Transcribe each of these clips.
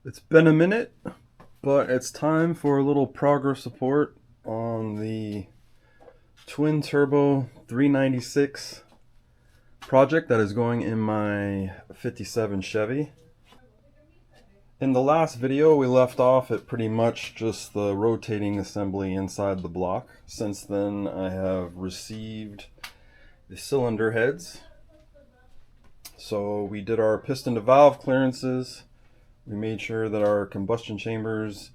It's been a minute, but it's time for a little progress report on the twin turbo 396 project that is going in my 57 Chevy. In the last video, we left off at pretty much just the rotating assembly inside the block. Since then, I have received the cylinder heads. So we did our piston to valve clearances. We made sure that our combustion chambers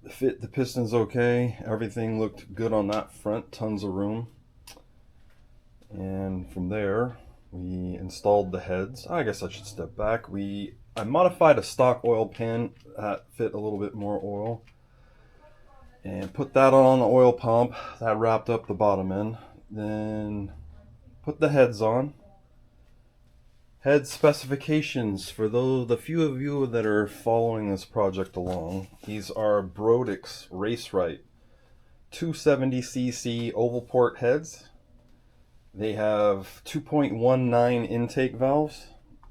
fit the pistons okay. Everything looked good on that front, tons of room. And from there, we installed the heads. I guess I should step back. I modified a stock oil pan that fit a little bit more oil and put that on the oil pump. That wrapped up the bottom end. Then put the heads on. Head specifications for the few of you that are following this project along. These are Brodix Race Right 270cc oval port heads. They have 2.19 intake valves,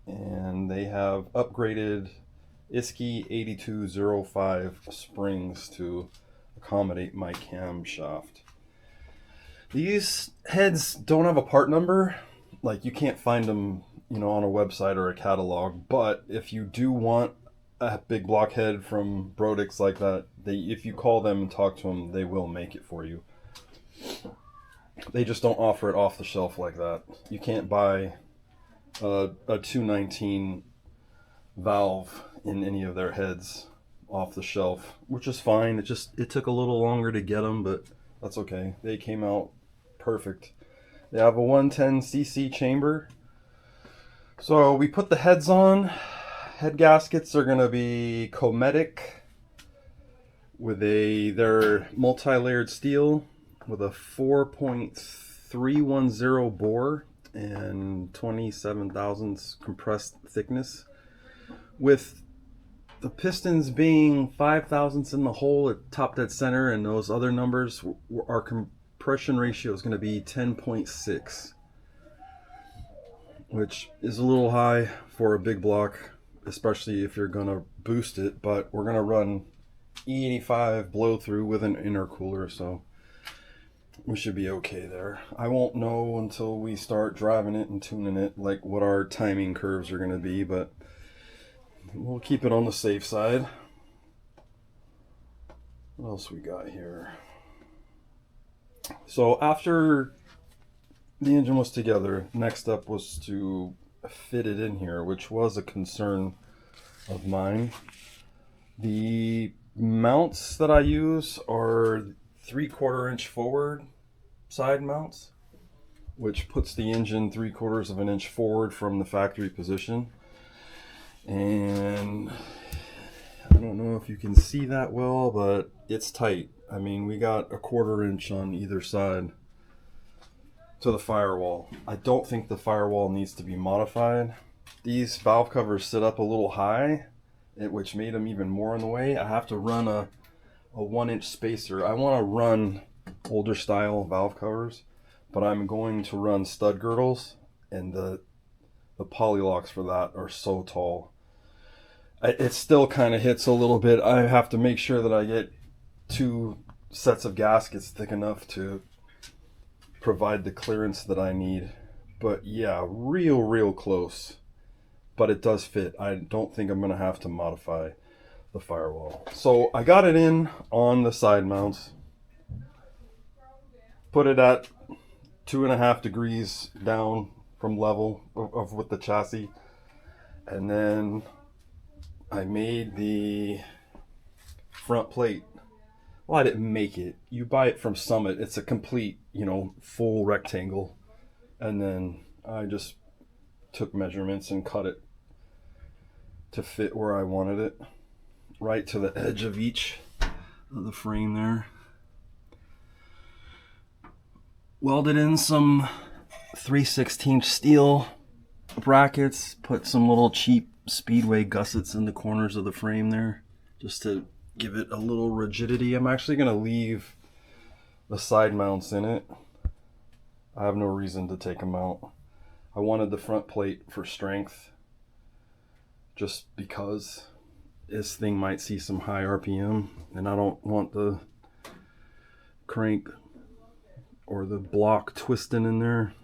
and they have upgraded ISKI 8205 springs to accommodate my camshaft. These heads don't have a part number, like you can't find them, on a website or a catalog. But if you do want a big block head from Brodix like that, if you call them and talk to them, they will make it for you. They just don't offer it off the shelf like that. You can't buy a 219 valve in any of their heads off the shelf, which is fine. It took a little longer to get them, but that's okay. They came out perfect. They have a 110cc chamber. So we put the heads on. Head gaskets are going to be Cometic they're multi-layered steel with a 4.310 bore and 27 thousandths compressed thickness, with the pistons being 5 thousandths in the hole at top dead center, and those other numbers, our compression ratio is going to be 10.6, which is a little high for a big block, especially if you're going to boost it. But we're going to run E85 blow through with an intercooler, so we should be okay there. I won't know until we start driving it and tuning it, like what our timing curves are going to be, but we'll keep it on the safe side. What else we got here? So after the engine was together, next up was to fit it in here, which was a concern of mine. The mounts that I use are 3/4 inch forward side mounts, which puts the engine 3/4 of an inch forward from the factory position. And I don't know if you can see that well, but it's tight. I mean, we got a 1/4 inch on either side to the firewall. I don't think the firewall needs to be modified. These valve covers sit up a little high, which made them even more in the way. I have to run a 1-inch spacer. I want to run older style valve covers, but I'm going to run stud girdles, and the poly locks for that are so tall. It still kind of hits a little bit. I have to make sure that I get 2 sets of gaskets thick enough to provide the clearance that I need. But yeah, real close. But it does fit. I don't think I'm going to have to modify the firewall. So I got it in on the side mounts. Put it at 2.5 degrees down from level of with the chassis. And then I made the front plate. Well, I didn't make it. You buy it from Summit. It's a complete, full rectangle. And then I just took measurements and cut it to fit where I wanted it, right to the edge of each of the frame there. Welded in some 3/16 steel brackets, put some little cheap Speedway gussets in the corners of the frame there, just to give it a little rigidity. I'm actually going to leave the side mounts in it. I have no reason to take them out. I wanted the front plate for strength, just because this thing might see some high RPM, and I don't want the crank or the block twisting in there.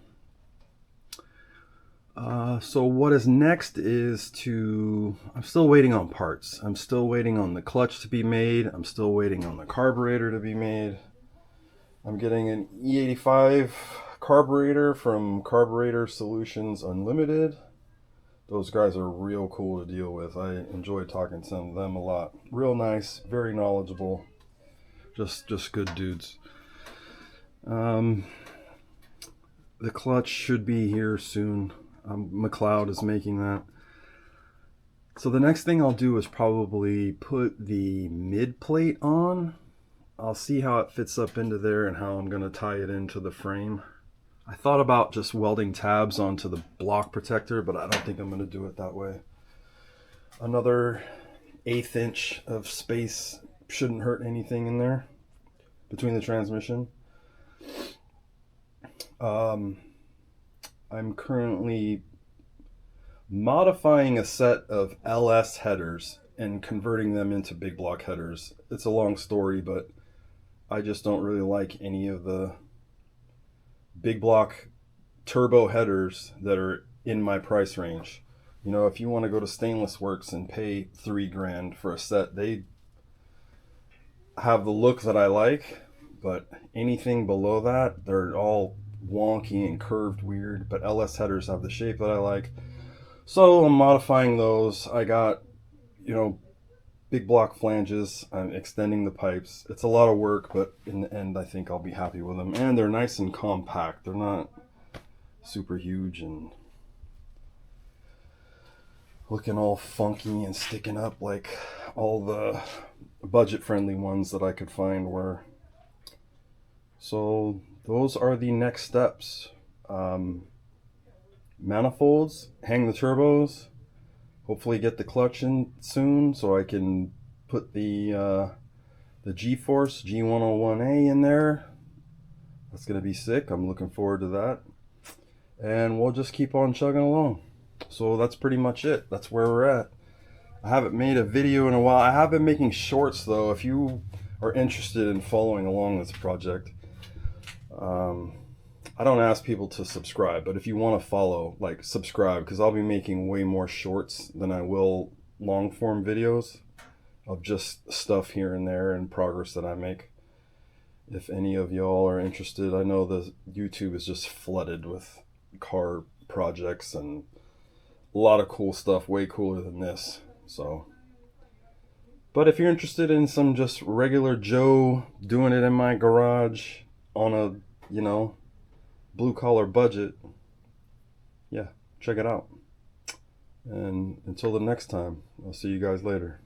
So what is next is I'm still waiting on parts. I'm still waiting on the clutch to be made. I'm still waiting on the carburetor to be made. I'm getting an E85 carburetor from Carburetor Solutions Unlimited. Those guys are real cool to deal with. I enjoy talking to them a lot. Real nice, very knowledgeable, just good dudes. The clutch should be here soon. McLeod is making that. So the next thing I'll do is probably put the mid plate on. I'll see how it fits up into there and how I'm going to tie it into the frame. I thought about just welding tabs onto the block protector, but I don't think I'm going to do it that way. Another 1/8 inch of space shouldn't hurt anything in there between the transmission. I'm currently modifying a set of LS headers and converting them into big block headers. It's a long story, but I just don't really like any of the big block turbo headers that are in my price range. You know, if you want to go to Stainless Works and pay $3 grand for a set, they have the look that I like, but anything below that, they're all wonky and curved weird. But LS headers have the shape that I like, so I'm modifying those. I got, you know, big block flanges. I'm extending the pipes. It's a lot of work, but in the end I think I'll be happy with them. And they're nice and compact. They're not super huge and looking all funky and sticking up like all the budget friendly ones that I could find were. So those are the next steps. Manifolds, hang the turbos, hopefully get the clutch in soon so I can put the G-Force G101A in there. That's gonna be sick. I'm looking forward to that. And we'll just keep on chugging along. So that's pretty much it. That's where we're at. I haven't made a video in a while. I have been making shorts though. If you are interested in following along this project, I don't ask people to subscribe, but if you want to follow, like, subscribe, because I'll be making way more shorts than I will long form videos of just stuff here and there and progress that I make. If any of y'all are interested, I know the YouTube is just flooded with car projects and a lot of cool stuff, way cooler than this. So, but if you're interested in some just regular Joe doing it in my garage on a, you know, blue collar budget, yeah, check it out. And until the next time, I'll see you guys later.